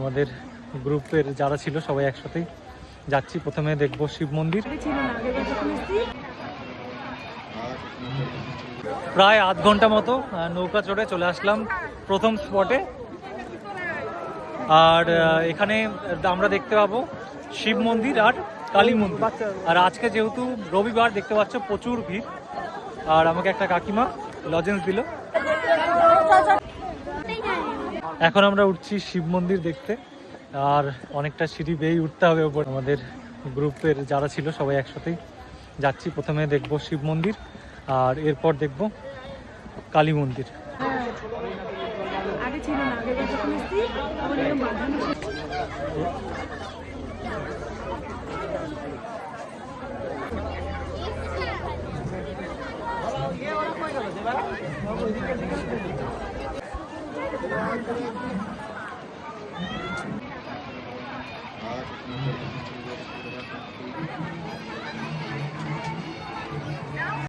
আমাদের গ্রুপের যারা ছিল সবাই একসাথেই যাচ্ছি। প্রথমে দেখব শিব মন্দির। প্রায় আধ ঘন্টা মতো নৌকা চড়ে চলে আসলাম প্রথম স্পটে। আর এখানে আমরা দেখতে পাবো শিব মন্দির আর কালী মন্দির। আর আজকে যেহেতু রবিবার দেখতে পাচ্ছ প্রচুর ভিড়। আর আমাকে একটা কাকিমা লজেন্স দিল। এখন আমরা উঠছি শিব মন্দির দেখতে। আর অনেকটা সিঁড়ি বেয়েই উঠতে হবে ওপর। আমাদের গ্রুপের যারা ছিল সবাই একসাথেই যাচ্ছি। প্রথমে দেখব শিব মন্দির আর এরপর দেখব কালী মন্দির।